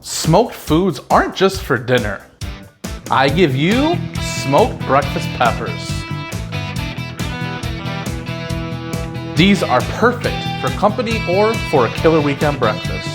Smoked foods aren't just for dinner. I give you smoked breakfast peppers. These are perfect for company or for a killer weekend breakfast.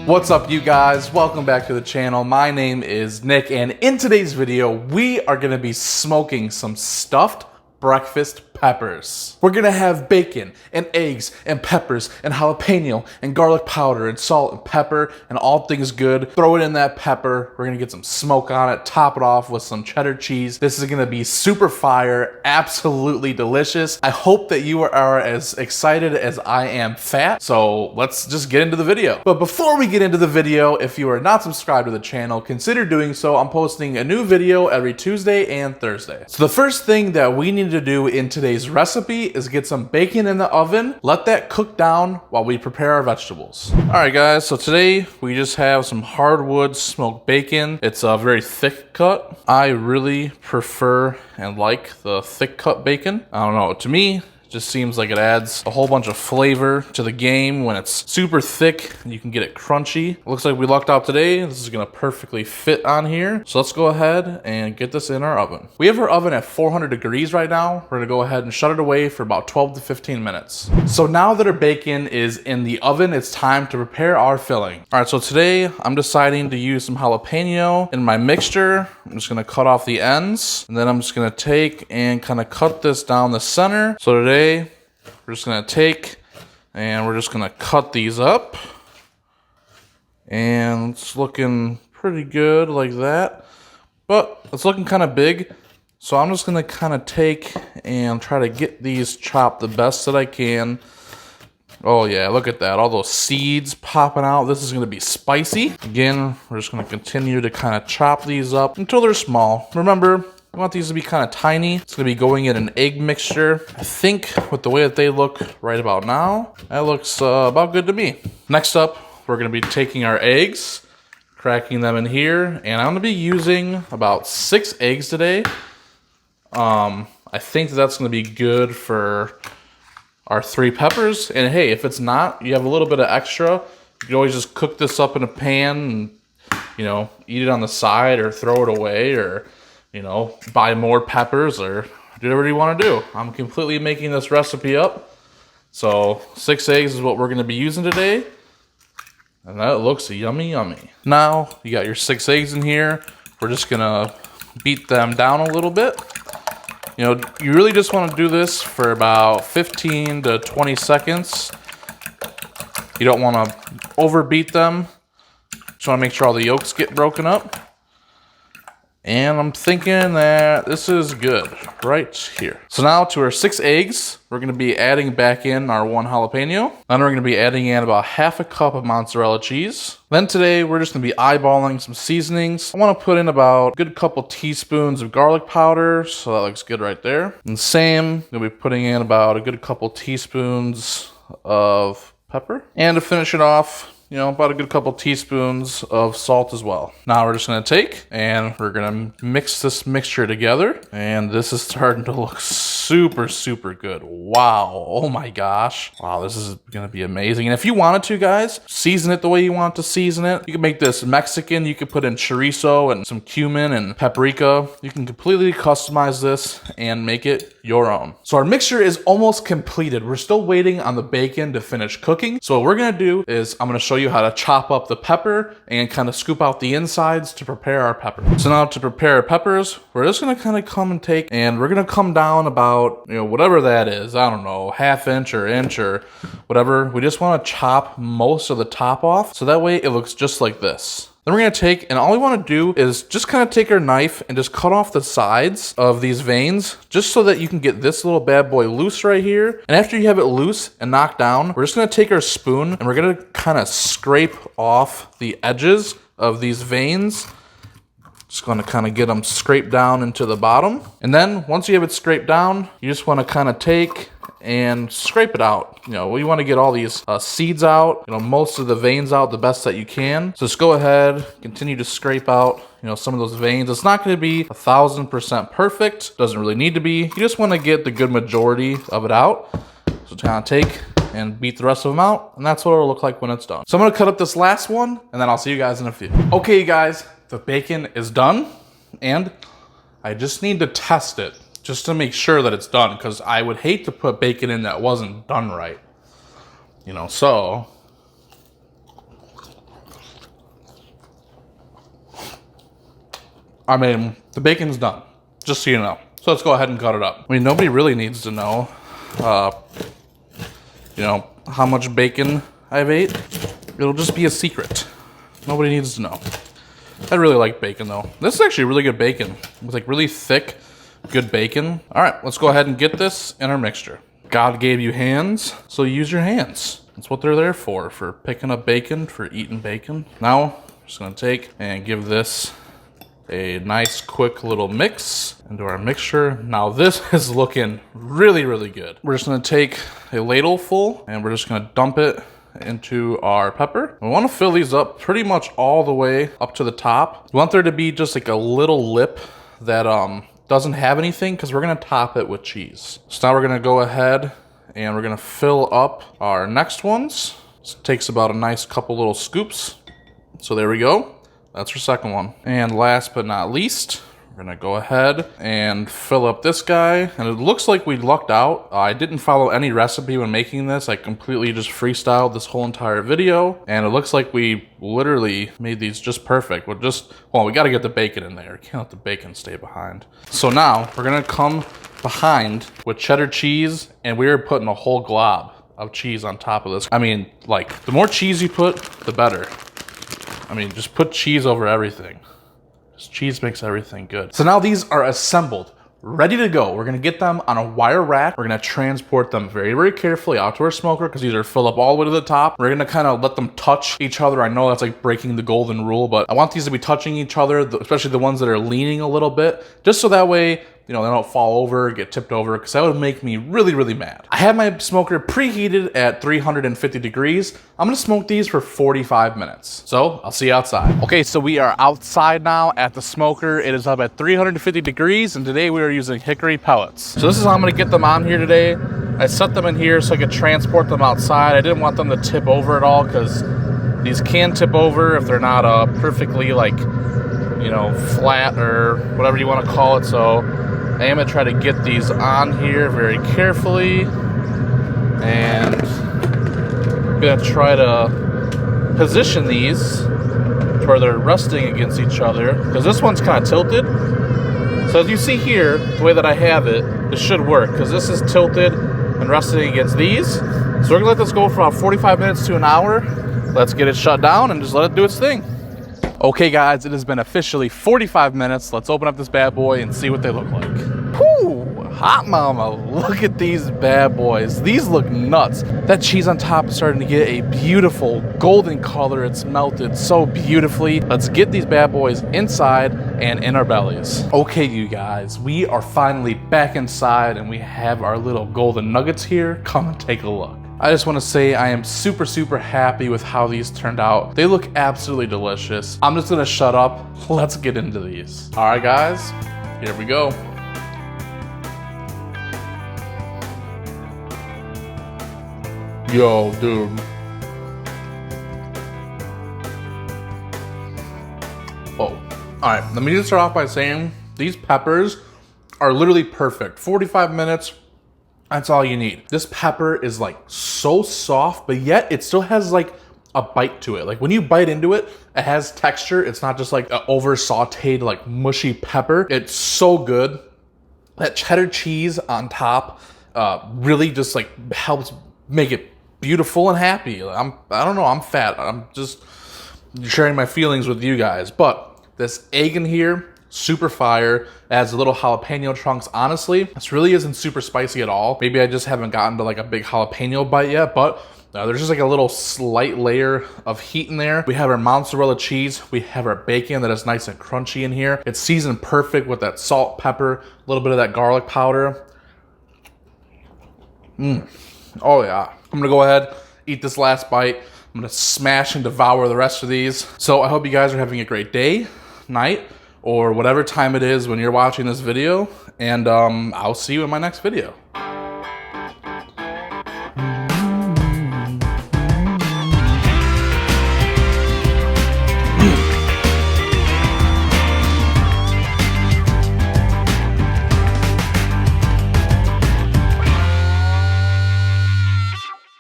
What's up, you guys? Welcome back to the channel. My name is Nick, and in today's video, we are gonna be smoking some stuffed breakfast peppers. We're gonna have bacon and eggs and peppers and jalapeno and garlic powder and salt and pepper and all things good. Throw it in that pepper. We're gonna get some smoke on it, top it off with some cheddar cheese. This is gonna be super fire, absolutely delicious. I hope that you are as excited as I am fat. So let's just get into the video. But before we get into the video, if you are not subscribed to the channel, consider doing so. I'm posting a new video every Tuesday and Thursday. So the first thing that we need to do in today's recipe is get some bacon in the oven, let that cook down while we prepare our vegetables. All right, guys, so today we just have some hardwood smoked bacon. It's a very thick cut. I really prefer and like the thick cut bacon. I don't know, to me, just seems like it adds a whole bunch of flavor to the game when it's super thick and you can get it crunchy. Looks like we lucked out today. This is gonna perfectly fit on here. So let's go ahead and get this in our oven. We have our oven at 400 degrees right now. We're gonna go ahead and shut it away for about 12 to 15 minutes. So now that our bacon is in the oven, it's time to prepare our filling. All right, so today I'm deciding to use some jalapeno in my mixture. I'm just gonna cut off the ends, and then I'm just gonna take and kind of cut this down the center. So today, we're just gonna take and we're just gonna cut these up, and it's looking pretty good like that, but it's looking kind of big. So I'm just gonna kind of take and try to get these chopped the best that I can. Oh yeah, look at that, all those seeds popping out. This is gonna be spicy. Again, we're just gonna continue to kind of chop these up until they're small. Remember, I want these to be kind of tiny. It's gonna be going in an egg mixture. I think with the way that they look right about now, that looks about good to me. Next up, we're gonna be taking our eggs, cracking them in here, and I'm gonna be using about 6 eggs today. I think that's gonna be good for our 3 peppers. And hey, if it's not, you have a little bit of extra, you can always just cook this up in a pan and, you know, eat it on the side or throw it away, or, you know, buy more peppers, or do whatever you want to do. I'm completely making this recipe up. So 6 eggs is what we're going to be using today. And that looks yummy, yummy. Now you got your 6 eggs in here. We're just going to beat them down a little bit. You know, you really just want to do this for about 15 to 20 seconds. You don't want to overbeat them. Just want to make sure all the yolks get broken up. And I'm thinking that this is good right here. So now to our 6 eggs, we're gonna be adding back in our 1 jalapeno. Then we're gonna be adding in about half a cup of mozzarella cheese. Then today, we're just gonna be eyeballing some seasonings. I wanna put in about a good couple teaspoons of garlic powder, so that looks good right there. And same, gonna be putting in about a good couple teaspoons of pepper. And to finish it off, you know, about a good couple teaspoons of salt as well. Now we're just gonna take and we're gonna mix this mixture together. And this is starting to look super, super good. Wow, oh my gosh. Wow, this is gonna be amazing. And if you wanted to, guys, season it the way you want to season it. You can make this Mexican. You could put in chorizo and some cumin and paprika. You can completely customize this and make it your own. So our mixture is almost completed. We're still waiting on the bacon to finish cooking. So what we're gonna do is I'm gonna show you how to chop up the pepper and kind of scoop out the insides to prepare our pepper. So now to prepare our peppers, we're just gonna kind of come and take, and we're gonna come down about, you know, whatever that is, I don't know, ½ inch or inch or whatever. We just wanna chop most of the top off, so that way it looks just like this. Then we're gonna take, and all we wanna do is just kind of take our knife and just cut off the sides of these veins, just so that you can get this little bad boy loose right here. And after you have it loose and knocked down, we're just gonna take our spoon and we're gonna kind of scrape off the edges of these veins. Just gonna kind of get them scraped down into the bottom. And then once you have it scraped down, you just wanna kind of take and scrape it out. You know, we want to get all these seeds out, you know, most of the veins out the best that you can. So just go ahead, continue to scrape out, you know, some of those veins. It's not going to be 1000% perfect. Doesn't really need to be. You just want to get the good majority of it out. So kind of take and beat the rest of them out, and that's what it'll look like when it's done. So I'm gonna cut up this last one, and then I'll see you guys in a few. Okay, you guys, the bacon is done, and I just need to test it just to make sure that it's done, because I would hate to put bacon in that wasn't done right. You know, so I mean, the bacon's done, just so you know. So let's go ahead and cut it up. I mean, nobody really needs to know, you know, how much bacon I've ate. It'll just be a secret. Nobody needs to know. I really like bacon though. This is actually really good bacon. It's like really thick, good bacon. All right, let's go ahead and get this in our mixture. God gave you hands, so use your hands. That's what they're there for picking up bacon, for eating bacon. Now, I'm just gonna take and give this a nice quick little mix into our mixture. Now this is looking really, really good. We're just gonna take a ladle full and we're just gonna dump it into our pepper. We wanna fill these up pretty much all the way up to the top. We want there to be just like a little lip that doesn't have anything, because we're gonna top it with cheese. So now we're gonna go ahead and we're gonna fill up our next ones. This takes about a nice couple little scoops. So there we go. That's our second one. And last but not least, we're gonna go ahead and fill up this guy. And it looks like we lucked out. I didn't follow any recipe when making this. I completely just freestyled this whole entire video. And it looks like we literally made these just perfect. Well, we gotta get the bacon in there. Can't let the bacon stay behind. So now we're gonna come behind with cheddar cheese, and we're putting a whole glob of cheese on top of this. I mean, like, the more cheese you put, the better. I mean, just put cheese over everything. Just cheese makes everything good. So now these are assembled, ready to go. We're gonna get them on a wire rack. We're gonna transport them very, very carefully out to our smoker, because these are filled up all the way to the top. We're gonna kind of let them touch each other. I know that's like breaking the golden rule, but I want these to be touching each other, especially the ones that are leaning a little bit, just so that way, you know, they don't fall over, get tipped over, because that would make me really, really mad. I have my smoker preheated at 350 degrees. I'm gonna smoke these for 45 minutes. So I'll see you outside. Okay, so we are outside now at the smoker. It is up at 350 degrees, and today we are using hickory pellets. So this is how I'm gonna get them on here today. I set them in here so I could transport them outside. I didn't want them to tip over at all, because these can tip over if they're not perfectly, like, you know, flat or whatever you want to call it. So I am going to try to get these on here very carefully, and I'm going to try to position these to where they're resting against each other, because this one's kind of tilted. So as you see here, the way that I have it, this should work, because this is tilted and resting against these. So we're going to let this go for about 45 minutes to an hour. Let's get it shut down and just let it do its thing. Okay guys, it has been officially 45 minutes. Let's open up this bad boy and see what they look like. Whew, hot mama, look at these bad boys. These look nuts. That cheese on top is starting to get a beautiful golden color. It's melted so beautifully. Let's get these bad boys inside and in our bellies. Okay, you guys, we are finally back inside and we have our little golden nuggets here. Come and take a look. I just want to say I am super, super happy with how these turned out. They look absolutely delicious. I'm just gonna shut up. Let's get into these. All right, guys, here we go. Yo, dude. Oh, all right, let me just start off by saying these peppers are literally perfect. 45 minutes. That's all you need. This pepper is like so soft, but yet it still has like a bite to it. Like when you bite into it, it has texture. It's not just like an over sauteed, like mushy pepper. It's so good. That cheddar cheese on top really just like helps make it beautiful and happy. I don't know, I'm fat. I'm just sharing my feelings with you guys. But this egg in here, super fire. Adds a little jalapeno chunks. Honestly, this really isn't super spicy at all. Maybe I just haven't gotten to like a big jalapeno bite yet, but there's just like a little slight layer of heat in there. We have our mozzarella cheese. We have our bacon that is nice and crunchy in here. It's seasoned perfect with that salt, pepper, a little bit of that garlic powder. Oh yeah. I'm gonna go ahead, eat this last bite. I'm gonna smash and devour the rest of these. So I hope you guys are having a great day, night, or whatever time it is when you're watching this video, and I'll see you in my next video.